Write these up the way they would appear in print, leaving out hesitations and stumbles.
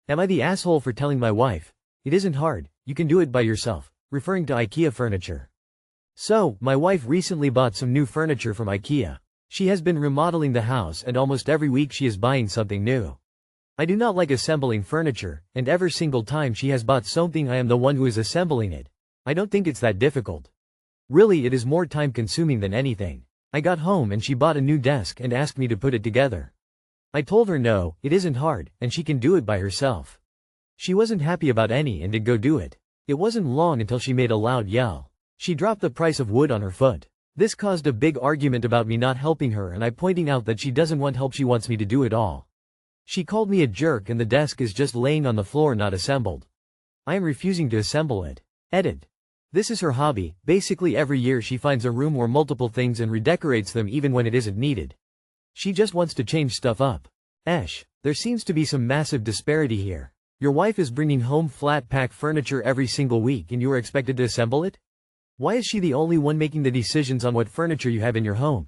Am I the asshole for telling my wife? It isn't hard, you can do it by yourself, referring to IKEA furniture. So, my wife recently bought some new furniture from IKEA. She has been remodeling the house and almost every week she is buying something new. I do not like assembling furniture, and every single time she has bought something I am the one who is assembling it. I don't think it's that difficult. Really, it is more time consuming than anything. I got home and she bought a new desk and asked me to put it together. I told her no, it isn't hard, and she can do it by herself. She wasn't happy about any and did go do it. It wasn't long until she made a loud yell. She dropped the price of wood on her foot. This caused a big argument about me not helping her and I pointing out that she doesn't want help, she wants me to do it all. She called me a jerk and the desk is just laying on the floor not assembled. I am refusing to assemble it. Edit. This is her hobby, basically every year she finds a room or multiple things and redecorates them even when it isn't needed. She just wants to change stuff up. There seems to be some massive disparity here. Your wife is bringing home flat pack furniture every single week and you are expected to assemble it? Why is she the only one making the decisions on what furniture you have in your home?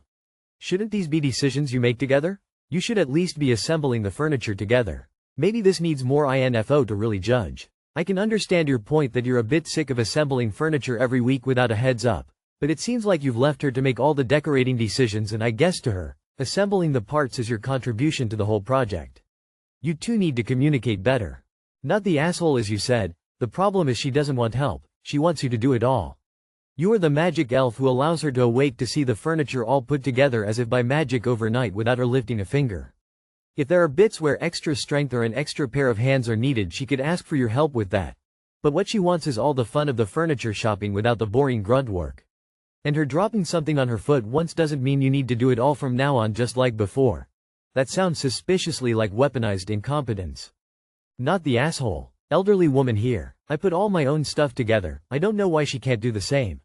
Shouldn't these be decisions you make together? You should at least be assembling the furniture together. Maybe this needs more info to really judge. I can understand your point that you're a bit sick of assembling furniture every week without a heads up, but it seems like you've left her to make all the decorating decisions and I guess to her, assembling the parts is your contribution to the whole project. You two need to communicate better. Not the asshole as you said, the problem is she doesn't want help, she wants you to do it all. You are the magic elf who allows her to awake to see the furniture all put together as if by magic overnight without her lifting a finger. If there are bits where extra strength or an extra pair of hands are needed, she could ask for your help with that. But what she wants is all the fun of the furniture shopping without the boring grunt work. And her dropping something on her foot once doesn't mean you need to do it all from now on just like before. That sounds suspiciously like weaponized incompetence. Not the asshole. Elderly woman here. I put all my own stuff together, I don't know why she can't do the same.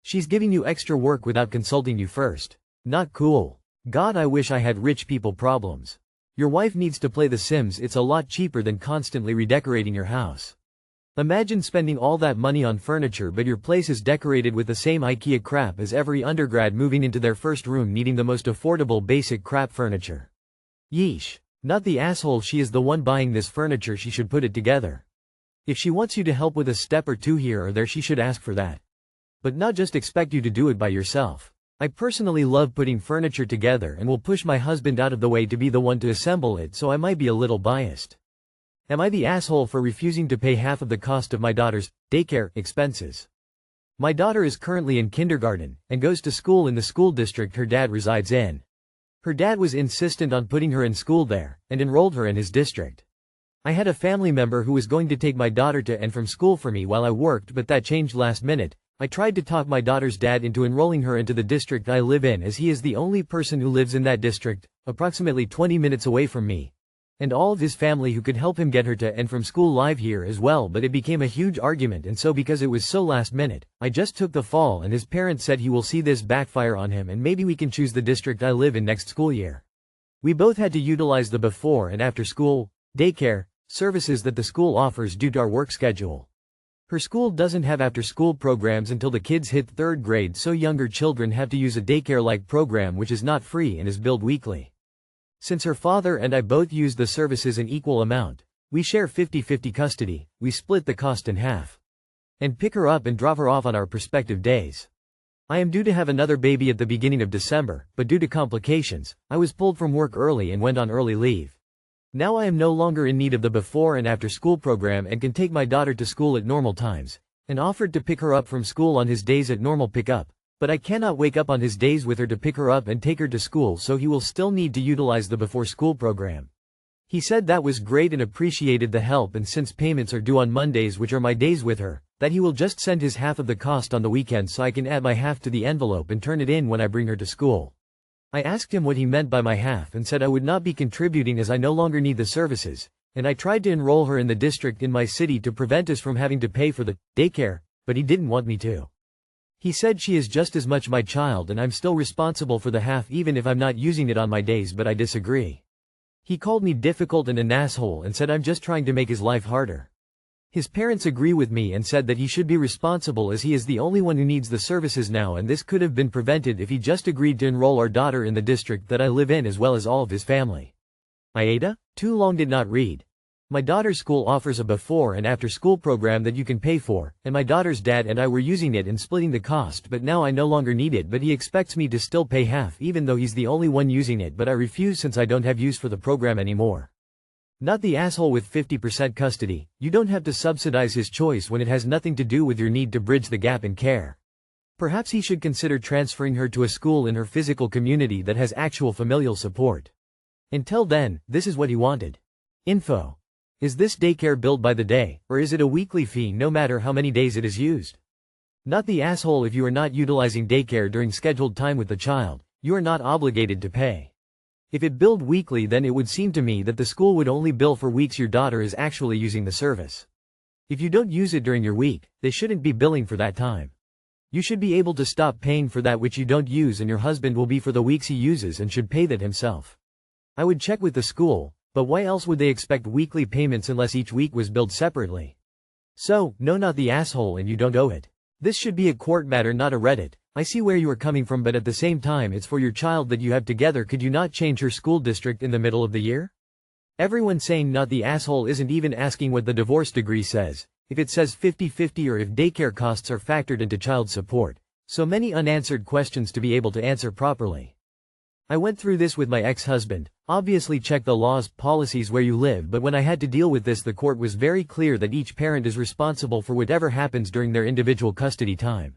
She's giving you extra work without consulting you first. Not cool. God, I wish I had rich people problems. Your wife needs to play The Sims, it's a lot cheaper than constantly redecorating your house. Imagine spending all that money on furniture but your place is decorated with the same IKEA crap as every undergrad moving into their first room needing the most affordable basic crap furniture. Yeesh. Not the asshole, she is the one buying this furniture, she should put it together. If she wants you to help with a step or two here or there she should ask for that. But not just expect you to do it by yourself. I personally love putting furniture together and will push my husband out of the way to be the one to assemble it, so I might be a little biased. Am I the asshole for refusing to pay half of the cost of my daughter's daycare expenses? My daughter is currently in kindergarten and goes to school in the school district her dad resides in. Her dad was insistent on putting her in school there and enrolled her in his district. I had a family member who was going to take my daughter to and from school for me while I worked, but that changed last minute. I tried to talk my daughter's dad into enrolling her into the district I live in as he is the only person who lives in that district, approximately 20 minutes away from me. And all of his family who could help him get her to and from school live here as well, but it became a huge argument, and so because it was so last minute, I just took the fall and his parents said he will see this backfire on him and maybe we can choose the district I live in next school year. We both had to utilize the before and after school daycare services that the school offers due to our work schedule. Her school doesn't have after-school programs until the kids hit 3rd grade, so younger children have to use a daycare-like program which is not free and is billed weekly. Since her father and I both use the services in equal amount, we share 50-50 custody, we split the cost in half. And pick her up and drop her off on our respective days. I am due to have another baby at the beginning of December, but due to complications, I was pulled from work early and went on early leave. Now I am no longer in need of the before and after school program and can take my daughter to school at normal times, and offered to pick her up from school on his days at normal pickup. But I cannot wake up on his days with her to pick her up and take her to school, so he will still need to utilize the before school program. He said that was great and appreciated the help, and since payments are due on Mondays, which are my days with her, that he will just send his half of the cost on the weekend so I can add my half to the envelope and turn it in when I bring her to school. I asked him what he meant by my half and said I would not be contributing as I no longer need the services, and I tried to enroll her in the district in my city to prevent us from having to pay for the daycare, but he didn't want me to. He said she is just as much my child and I'm still responsible for the half even if I'm not using it on my days, but I disagree. He called me difficult and an asshole and said I'm just trying to make his life harder. His parents agree with me and said that he should be responsible as he is the only one who needs the services now, and this could have been prevented if he just agreed to enroll our daughter in the district that I live in as well as all of his family. Aida? Too long did not read. My daughter's school offers a before and after school program that you can pay for, and my daughter's dad and I were using it and splitting the cost, but now I no longer need it, but he expects me to still pay half even though he's the only one using it, but I refuse since I don't have use for the program anymore. Not the asshole with 50% custody. You don't have to subsidize his choice when it has nothing to do with your need to bridge the gap in care. Perhaps he should consider transferring her to a school in her physical community that has actual familial support. Until then, this is what he wanted. Info. Is this daycare billed by the day, or is it a weekly fee no matter how many days it is used? Not the asshole if you are not utilizing daycare during scheduled time with the child, you are not obligated to pay. If it billed weekly, then it would seem to me that the school would only bill for weeks your daughter is actually using the service. If you don't use it during your week, they shouldn't be billing for that time. You should be able to stop paying for that which you don't use, and your husband will be for the weeks he uses and should pay that himself. I would check with the school, but why else would they expect weekly payments unless each week was billed separately? So, no, not the asshole, and you don't owe it. This should be a court matter, not a Reddit. I see where you are coming from, but at the same time it's for your child that you have together. Could you not change her school district in the middle of the year? Everyone saying not the asshole isn't even asking what the divorce decree says, if it says 50-50 or if daycare costs are factored into child support. So many unanswered questions to be able to answer properly. I went through this with my ex-husband. Obviously check the laws, policies where you live, but when I had to deal with this, the court was very clear that each parent is responsible for whatever happens during their individual custody time.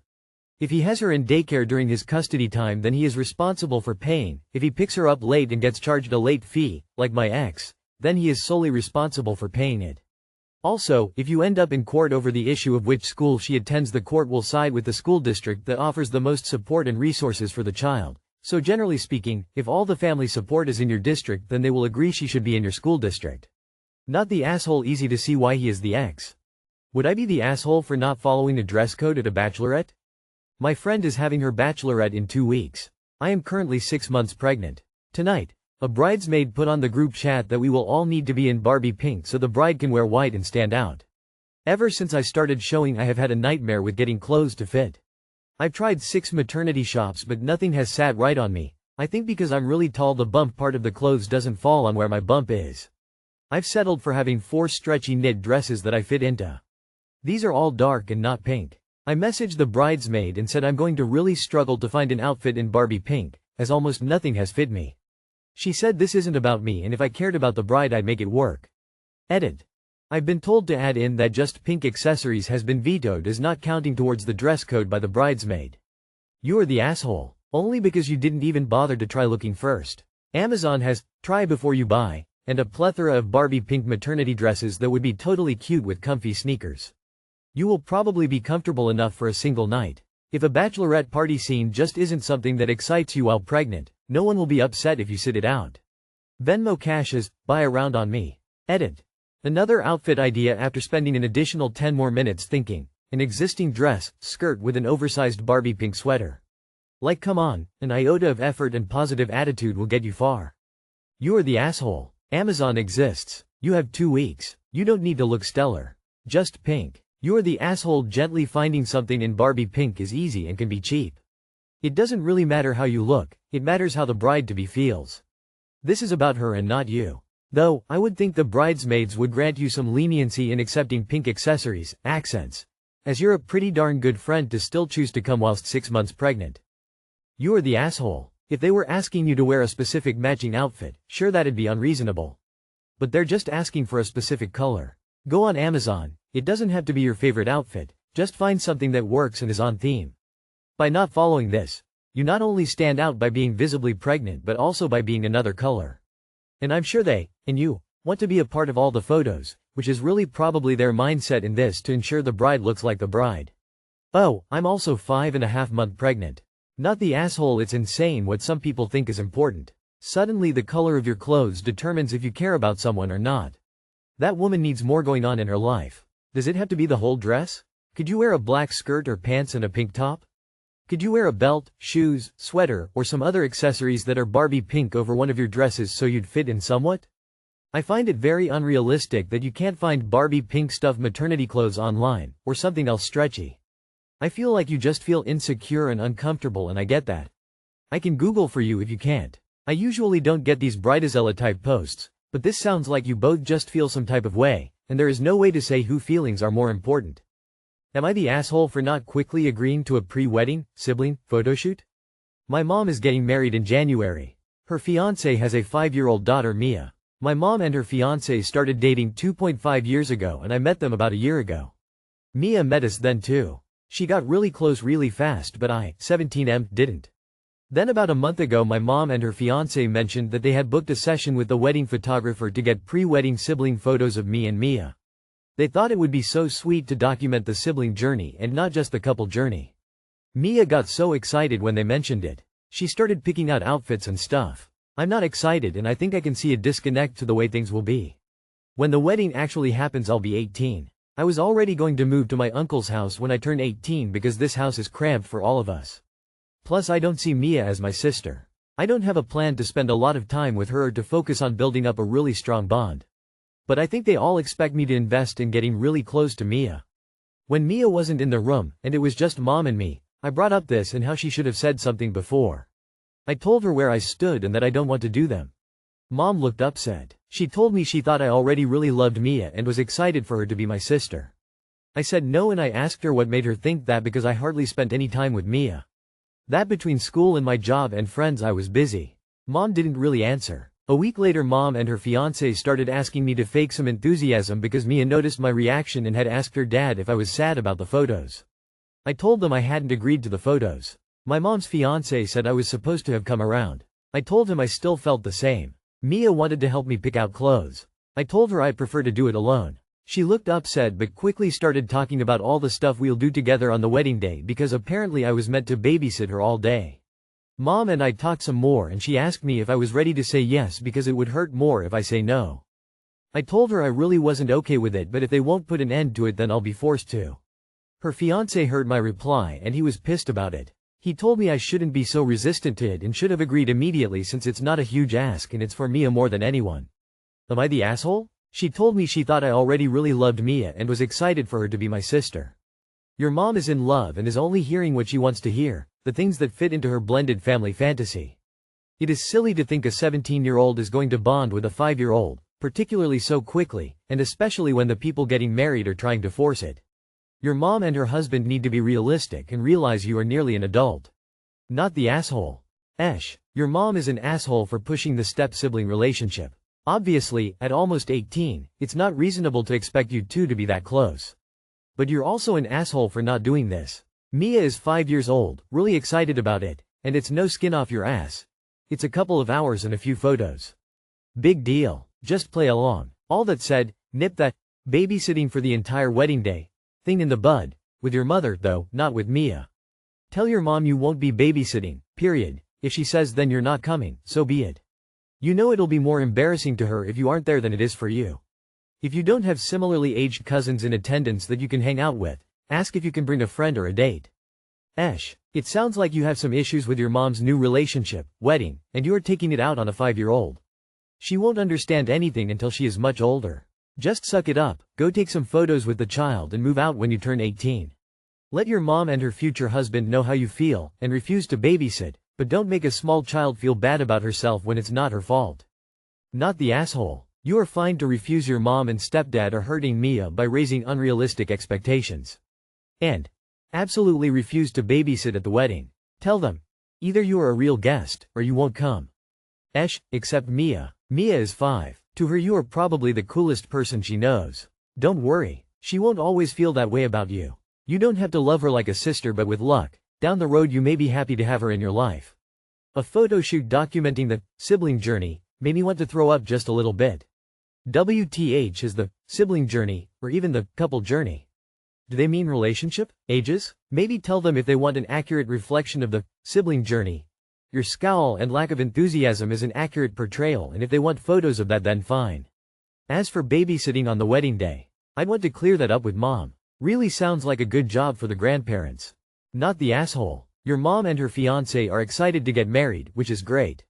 If he has her in daycare during his custody time, then he is responsible for paying. If he picks her up late and gets charged a late fee, like my ex, then he is solely responsible for paying it. Also, if you end up in court over the issue of which school she attends, the court will side with the school district that offers the most support and resources for the child. So generally speaking, if all the family support is in your district, then they will agree she should be in your school district. Not the asshole. Easy to see why he is the ex. Would I be the asshole for not following a dress code at a bachelorette? My friend is having her bachelorette in 2 weeks. I am currently 6 months pregnant. Tonight, a bridesmaid put on the group chat that we will all need to be in Barbie pink so the bride can wear white and stand out. Ever since I started showing, I have had a nightmare with getting clothes to fit. I've tried 6 maternity shops, but nothing has sat right on me. I think because I'm really tall, the bump part of the clothes doesn't fall on where my bump is. I've settled for having 4 stretchy knit dresses that I fit into. These are all dark and not pink. I messaged the bridesmaid and said I'm going to really struggle to find an outfit in Barbie pink, as almost nothing has fit me. She said this isn't about me, and if I cared about the bride I'd make it work. Edit. I've been told to add in that just pink accessories has been vetoed as not counting towards the dress code by the bridesmaid. You're the asshole, only because you didn't even bother to try looking first. Amazon has try before you buy, and a plethora of Barbie pink maternity dresses that would be totally cute with comfy sneakers. You will probably be comfortable enough for a single night. If a bachelorette party scene just isn't something that excites you while pregnant, no one will be upset if you sit it out. Venmo Cash is, buy a round on me. Edit. Another outfit idea after spending an additional 10 more minutes thinking, an existing dress, skirt with an oversized Barbie pink sweater. Like come on, an iota of effort and positive attitude will get you far. You're the asshole. Amazon exists. You have 2 weeks. You don't need to look stellar. Just pink. You're the asshole. Gently finding something in Barbie pink is easy and can be cheap. It doesn't really matter how you look, it matters how the bride-to-be feels. This is about her and not you. Though, I would think the bridesmaids would grant you some leniency in accepting pink accessories, accents, as you're a pretty darn good friend to still choose to come whilst 6 months pregnant. You're the asshole. If they were asking you to wear a specific matching outfit, sure, that'd be unreasonable. But they're just asking for a specific color. Go on Amazon. It doesn't have to be your favorite outfit, just find something that works and is on theme. By not following this, you not only stand out by being visibly pregnant but also by being another color. And I'm sure they, and you, want to be a part of all the photos, which is really probably their mindset in this to ensure the bride looks like the bride. Oh, I'm also 5.5 months pregnant. Not the asshole. It's insane what some people think is important. Suddenly the color of your clothes determines if you care about someone or not. That woman needs more going on in her life. Does it have to be the whole dress? Could you wear a black skirt or pants and a pink top? Could you wear a belt, shoes, sweater, or some other accessories that are Barbie pink over one of your dresses so you'd fit in somewhat? I find it very unrealistic that you can't find Barbie pink stuff maternity clothes online, or something else stretchy. I feel like you just feel insecure and uncomfortable, and I get that. I can Google for you if you can't. I usually don't get these bridezilla type posts, But this sounds like you both just feel some type of way, and there is no way to say who feelings are more important. Am I the asshole for not quickly agreeing to a pre-wedding, sibling, photoshoot? My mom is getting married in January. Her fiancé has a 5-year-old daughter Mia. My mom and her fiancé started dating 2.5 years ago and I met them about a year ago. Mia met us then too. She got really close really fast but I, 17M, didn't. Then about a month ago my mom and her fiancé mentioned that they had booked a session with the wedding photographer to get pre-wedding sibling photos of me and Mia. They thought it would be so sweet to document the sibling journey and not just the couple journey. Mia got so excited when they mentioned it. She started picking out outfits and stuff. I'm not excited and I think I can see a disconnect to the way things will be. When the wedding actually happens I'll be 18. I was already going to move to my uncle's house when I turn 18 because this house is cramped for all of us. Plus I don't see Mia as my sister. I don't have a plan to spend a lot of time with her or to focus on building up a really strong bond. But I think they all expect me to invest in getting really close to Mia. When Mia wasn't in the room, and it was just mom and me, I brought up this and how she should have said something before. I told her where I stood and that I don't want to do them. Mom looked upset. She told me she thought I already really loved Mia and was excited for her to be my sister. I said no and I asked her what made her think that because I hardly spent any time with Mia. That between school and my job and friends I was busy. Mom didn't really answer. A week later mom and her fiancé started asking me to fake some enthusiasm because Mia noticed my reaction and had asked her dad if I was sad about the photos. I told them I hadn't agreed to the photos. My mom's fiancé said I was supposed to have come around. I told him I still felt the same. Mia wanted to help me pick out clothes. I told her I'd prefer to do it alone. She looked upset but quickly started talking about all the stuff we'll do together on the wedding day because apparently I was meant to babysit her all day. Mom and I talked some more and she asked me if I was ready to say yes because it would hurt more if I say no. I told her I really wasn't okay with it but if they won't put an end to it then I'll be forced to. Her fiancé heard my reply and he was pissed about it. He told me I shouldn't be so resistant to it and should have agreed immediately since it's not a huge ask and it's for Mia more than anyone. Am I the asshole? She told me she thought I already really loved Mia and was excited for her to be my sister. Your mom is in love and is only hearing what she wants to hear, the things that fit into her blended family fantasy. It is silly to think a 17-year-old is going to bond with a 5-year-old, particularly so quickly, and especially when the people getting married are trying to force it. Your mom and her husband need to be realistic and realize you are nearly an adult. Not the asshole. Your mom is an asshole for pushing the step-sibling relationship. Obviously, at almost 18, it's not reasonable to expect you two to be that close. But you're also an asshole for not doing this. Mia is 5 years old, really excited about it, and it's no skin off your ass. It's a couple of hours and a few photos. Big deal. Just play along. All that said, nip that babysitting for the entire wedding day thing in the bud. With your mother, though, not with Mia. Tell your mom you won't be babysitting, period. If she says then you're not coming, so be it. You know it'll be more embarrassing to her if you aren't there than it is for you. If you don't have similarly aged cousins in attendance that you can hang out with, ask if you can bring a friend or a date. It sounds like you have some issues with your mom's new relationship, wedding, and you are taking it out on a 5-year-old. She won't understand anything until she is much older. Just suck it up, go take some photos with the child and move out when you turn 18. Let your mom and her future husband know how you feel, and refuse to babysit, but don't make a small child feel bad about herself when it's not her fault. Not the asshole. You are fine to refuse your mom and stepdad are hurting Mia by raising unrealistic expectations. And absolutely refuse to babysit at the wedding. Tell them, either you are a real guest, or you won't come. Except Mia. Mia is 5. To her you are probably the coolest person she knows. Don't worry, she won't always feel that way about you. You don't have to love her like a sister but with luck, down the road you may be happy to have her in your life. A photo shoot documenting the sibling journey made me want to throw up just a little bit. WTH is the sibling journey, or even the couple journey. Do they mean relationship? Ages? Maybe tell them if they want an accurate reflection of the sibling journey. Your scowl and lack of enthusiasm is an accurate portrayal and if they want photos of that then fine. As for babysitting on the wedding day, I'd want to clear that up with mom. Really sounds like a good job for the grandparents. Not the asshole. Your mom and her fiancé are excited to get married, which is great.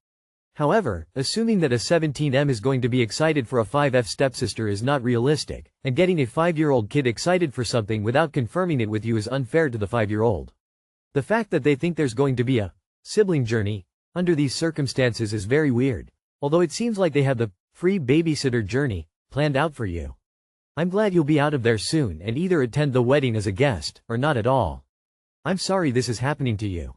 However, assuming that a 17M is going to be excited for a 5F stepsister is not realistic, and getting a 5-year-old kid excited for something without confirming it with you is unfair to the 5-year-old. The fact that they think there's going to be a sibling journey under these circumstances is very weird, although it seems like they have the free babysitter journey, planned out for you. I'm glad you'll be out of there soon and either attend the wedding as a guest, or not at all. I'm sorry this is happening to you.